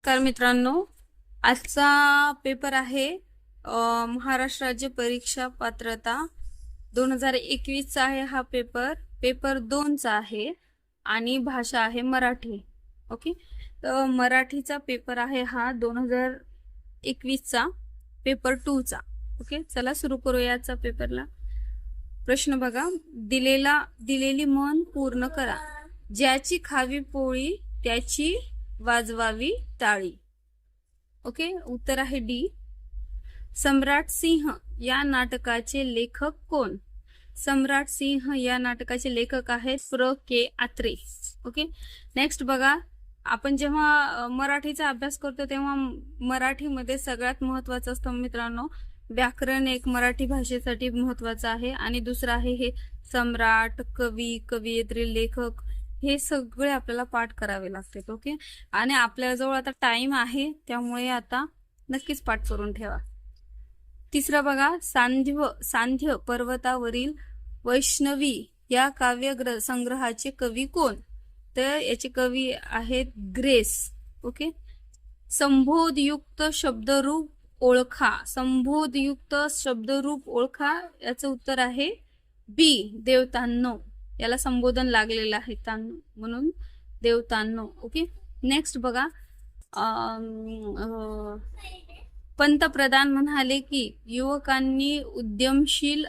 नमस्कार मित्रांनो, आजचा पेपर आहे महाराष्ट्र राज्य परीक्षा पात्रता 2021 चा आहे हा पेपर. पेपर 2 चा आहे आणि भाषा आहे मराठी. ओके, तर मराठीचा पेपर आहे हा 2021 चा पेपर 2 चा. ओके, चला सुरू करूया आजचा पेपरला. प्रश्न बघा, दिलेली म्हण पूर्ण करा. ज्याची खावी पोळी त्याची वाजवावी टाळी. ओके, उत्तर आहे डी. सम्राट सिंह या नाटकाचे लेखक कोण? सम्राट सिंह या नाटकाचे लेखक आहेत प्र के आत्रे. ओके, नेक्स्ट बघा, आपण जेव्हा मराठीचा अभ्यास करतो तेव्हा मराठीमध्ये सगळ्यात महत्वाचं असतं मित्रांनो व्याकरण. एक मराठी भाषेसाठी महत्वाचं आहे आणि दुसरं आहे हे सम्राट, कवी, कवयित्री, लेखक, हे सगळे आपल्याला पाठ करावे लागतात. ओके, आणि आपल्याजवळ आता टाइम आहे त्यामुळे आता नक्कीच पाठ करून ठेवा. तिसरा बघा, सांध्य पर्वतावरील वैष्णवी या काव्य संग्रहाचे कवी कोण? तर याचे कवी आहेत ग्रेस. ओके, संबोधयुक्त शब्दरूप ओळखा. संबोधयुक्त शब्दरूप ओळखा, याचं उत्तर आहे बी, देवतांनो. याला संबोधन लागलेलं आहे म्हणून देवतांनो. ओके, नेक्स्ट बघा, पंतप्रधान म्हणाले की युवकांनी उद्यमशील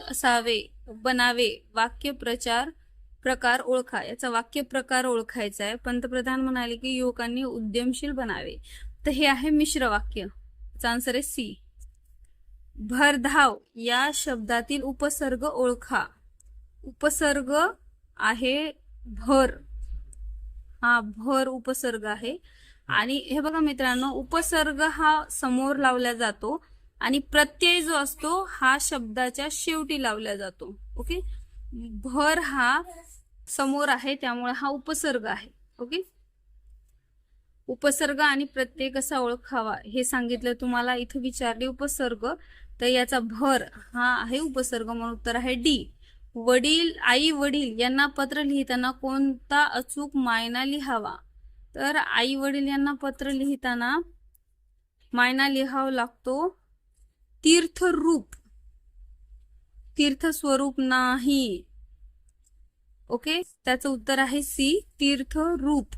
बनावे. वाक्य प्रकार ओळखा. याचा वाक्य प्रकार ओळखायचा आहे. पंतप्रधान म्हणाले की युवकांनी उद्यमशील बनावे, तर हे आहे मिश्र वाक्य. याचा आन्सर आहे सी. भरधाव या शब्दातील उपसर्ग ओळखा. उपसर्ग आहे भर. हा भर उपसर्ग आहे. आणि हे बघा मित्रांनो, उपसर्ग हा समोर लावला जातो आणि प्रत्यय जो असतो हा शब्दाच्या शेवटी लावला जातो. ओके, भर हा समोर आहे त्यामुळे हा उपसर्ग आहे. ओके, उपसर्ग आणि प्रत्यय कसा ओळखावा हे सांगितलं तुम्हाला. इथं विचारले उपसर्ग, तर याचा भर हा आहे उपसर्ग म्हणून उत्तर आहे डी. आई वडील यांना पत्र लिहिताना कोणता अचूक मायना लिहावा? तर आई वडील यांना पत्र लिहिताना मायना लिहावा लागतो तीर्थरूप, तीर्थ स्वरूप नाही. ओके, त्याचं उत्तर आहे सी, तीर्थरूप.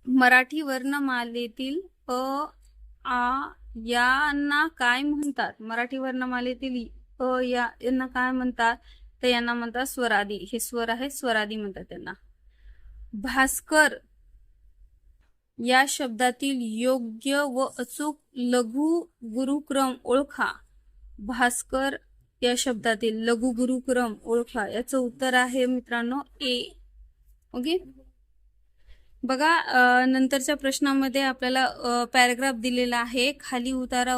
मराठी वर्णमालेतील अ, आ यांना काय म्हणतात? मराठी वर्णमालेतील यांना काय म्हणतात? तर यांना म्हणतात स्वरादी. हे स्वर आहे, स्वरादी म्हणतात त्यांना. भास्कर या शब्दातील योग्य व अचूक लघु गुरुक्रम ओळखा. भास्कर या शब्दातील लघु गुरुक्रम ओळखा. याचं उत्तर आहे मित्रांनो ए. ओके, बघा, नंतरच्या प्रश्नामध्ये आपल्याला पॅराग्राफ दिलेला आहे. खालील उतारा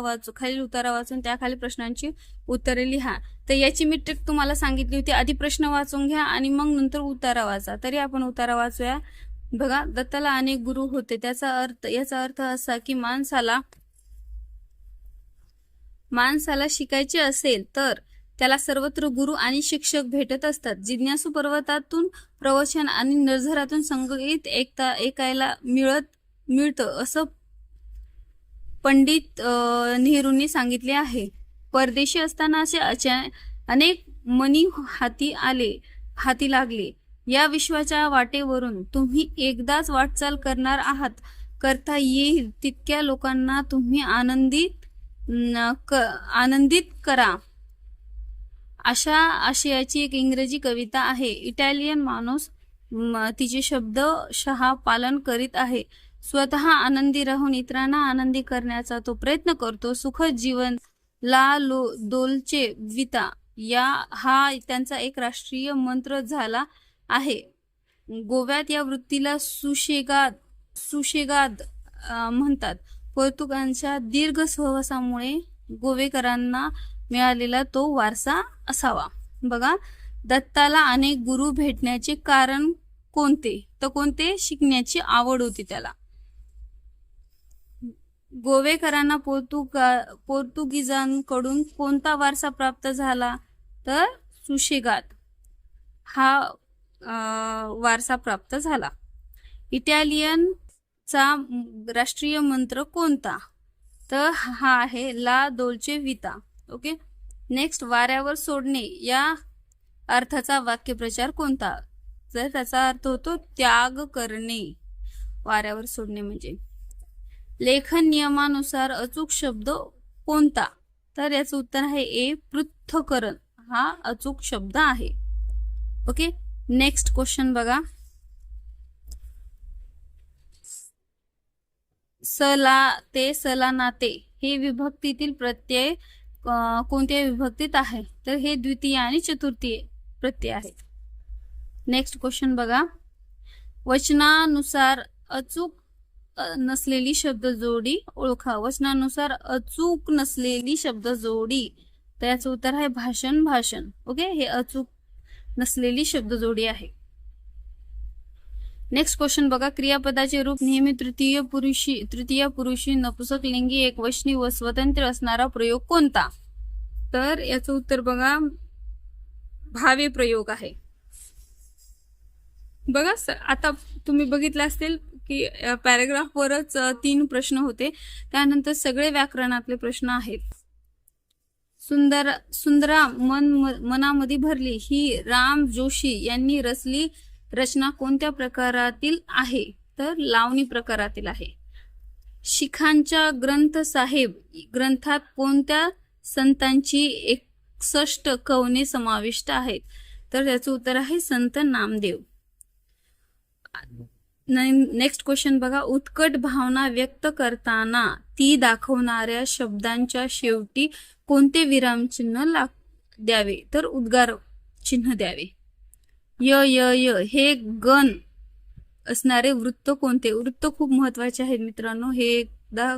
वाचून त्याखाली प्रश्नांची उत्तरे लिहा. तर याची मी ट्रिक तुम्हाला सांगितली होती. आधी प्रश्न वाचून घ्या आणि मग नंतर उतारा वाचा. तरी आपण उतारा वाचूया. बघा, दत्ताला अनेक गुरु होते. याचा अर्थ असा की माणसाला शिकायचे असेल तर त्याला सर्वत्र गुरु आणि शिक्षक भेटत असतात. जिज्ञासू पर्वतातून प्रवचन आणि निर्झरातून संगीत ऐकायला मिळतं असं पंडित नेहरूंनी सांगितले आहे. परदेशी असताना असे अनेक मनी हाती लागले. या विश्वाच्या वाटेवरून तुम्ही एकदाच वाटचाल करणार आहात. करता येईल तितक्या लोकांना तुम्ही आनंदित करा. अशा आशयाची एक इंग्रजी कविता आहे. इटालियन माणूस तिचे शब्दशः पालन करीत आहे. स्वतः आनंदी राहून इतरांना आनंदी करण्याचा तो प्रयत्न करतो. सुखद जीवन ला दोलचे विता हा त्यांचा एक राष्ट्रीय मंत्र झाला आहे. गोव्यात या वृत्तीला सुशेगाद म्हणतात. पोर्तुगालच्या दीर्घ सहवासामुळे गोवेकरांना मिळालेला तो वारसा असावा. बघा, दत्ताला अनेक गुरु भेटण्याचे कारण कोणते? तर कोणते? शिकण्याची आवड होती त्याला. गोवेकरांना पोर्तुगीजांकडून कोणता वारसा प्राप्त झाला? तर सुशेगाद हा वारसा प्राप्त झाला. इटालियन फ्रान्सचा राष्ट्रीय मंत्र कोणता? तर हा आहे ला दोल्चे विता. ओके. नेक्स्ट, वाऱ्यावर सोडणे या अर्थाचा वाक्यप्रचार कोणता? तर त्याचा अर्थ होतो त्याग करणे. वाऱ्यावर सोडणे म्हणजे. लेखन नियमानुसार अचूक शब्द कोणता? तर याचं उत्तर आहे ए, पृथक्करण हा अचूक शब्द आहे. ओके. नेक्स्ट क्वेश्चन बघा. सला ते सलानाते हे विभक्तीतील प्रत्यय कोणत्या विभक्तीत आहे? तर हे द्वितीय आणि चतुर्थीय प्रत्यय आहे. नेक्स्ट क्वेश्चन बघा. वचनानुसार अचूक नसलेली शब्द जोडी ओळखा. वचनानुसार अचूक नसलेली शब्द जोडी. तर याचं उत्तर आहे भाषण. भाषण. ओके. हे अचूक नसलेली शब्द जोडी आहे. नेक्स्ट क्वेश्चन बघा. क्रियापदाचे रूप नेहमी तृतीय पुरुषी नपुंसकलिंगी एकवचनी व स्वतंत्र असणारा प्रयोग कोणता? तर याचं उत्तर बघा भावे प्रयोग आहे. बघा आता तुम्ही बघितलं असेल की पॅराग्राफवरच 3 प्रश्न होते, त्यानंतर सगळे व्याकरणातले प्रश्न आहेत. सुंदरा मनामध्ये भरली ही राम जोशी यांनी रचली रचना कोणत्या प्रकारातील आहे? तर लावणी प्रकारातील आहे. शिखांच्या ग्रंथ साहेब ग्रंथात कोणत्या संतांची 61 कवने समाविष्ट आहेत? तर त्याचं उत्तर आहे संत नामदेव. नेक्स्ट क्वेश्चन बघा. उत्कट भावना व्यक्त करताना ती दाखवणाऱ्या शब्दांच्या शेवटी कोणते विरामचिन्ह द्यावे? तर उद्गार चिन्ह द्यावे. य य य हे गण असणारे वृत्त कोणते? वृत्त खूप महत्वाचे आहेत मित्रांनो, हे एकदा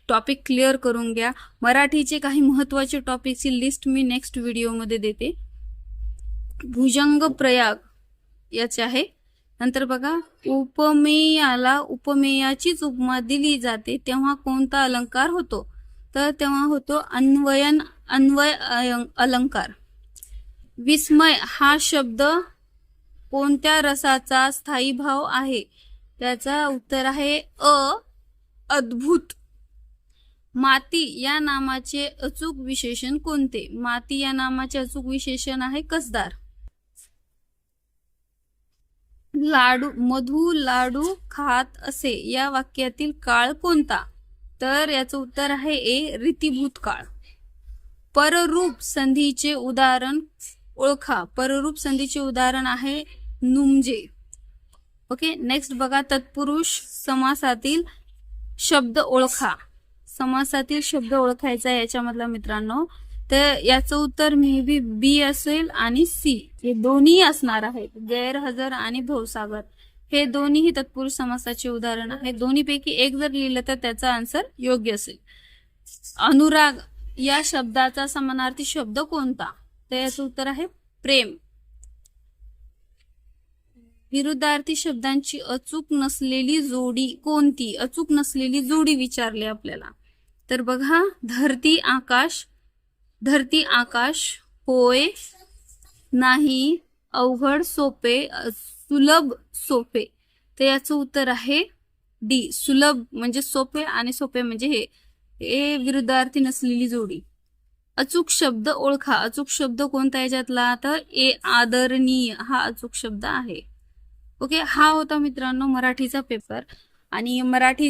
टॉपिक क्लिअर करून घ्या. मराठीचे काही महत्वाचे टॉपिकची लिस्ट मी नेक्स्ट व्हिडिओमध्ये देते. भुजंग प्रयाग याचे आहे. नंतर बघा. उपमेयाला उपमेयाचीच उपमा दिली जाते तेव्हा कोणता अलंकार होतो? तर तेव्हा होतो अन्वय अलंकार. विस्मय हा शब्द कोणत्या रसाचा स्थायी भाव आहे? त्याचा उत्तर आहे अद्भुत. माती या नामाचे अचूक विशेषण कोणते? माती या नामाचे अचूक विशेषण आहे कसदार. मधु लाडू खात असे या वाक्यातील काळ कोणता? तर याचं उत्तर आहे ए, रीतिभूत काळ. पररूप संधीचे उदाहरण ओळखा. पररूप संधीचे उदाहरण आहे नुमजे. ओके. नेक्स्ट बघा. तत्पुरुष समासातील शब्द ओळखा. समासातील शब्द ओळखायचा याच्यामधला मित्रांनो, तर याचं उत्तर मे बी बी असेल आणि सी, हे दोन्ही असणार आहेत. गैरहजर आणि भवसागर हे दोन्हीही तत्पुरुष समासाचे उदाहरण आहे. दोन्हीपैकी एक जर लिहिलं तर त्याचा आन्सर योग्य असेल. अनुराग या शब्दाचा समानार्थी शब्द कोणता? तर याचं उत्तर आहे प्रेम. विरुद्धार्थी शब्दांची अचूक नसलेली जोडी कोणती? अचूक नसलेली जोडी विचारली आपल्याला. तर बघा. धरती आकाश, होय, नाही, अवघड, सोपे, सुलभ, सोपे. तर याचं उत्तर आहे डी, सुलभ म्हणजे सोपे आणि सोपे म्हणजे हे विरुद्धार्थी नसलेली जोडी. अचूक शब्द ओळखा. अचूक शब्द कोणता याच्यातला? तर ए, आदरणीय हा अचूक शब्द आहे. ओके. हा होता मित्रांनो मराठीचा पेपर. आणि मराठी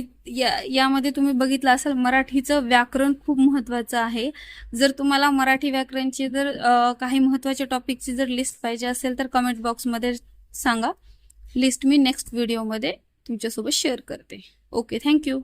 यामध्ये तुम्ही बघितलं असेल मराठीचं व्याकरण खूप महत्वाचं आहे. जर तुम्हाला मराठी व्याकरणची जर काही महत्वाच्या टॉपिकची जर लिस्ट पाहिजे असेल तर कमेंट बॉक्समध्ये सांगा. लिस्ट मी नेक्स्ट व्हिडिओमध्ये तुमच्यासोबत शेअर करते. ओके. थँक्यू.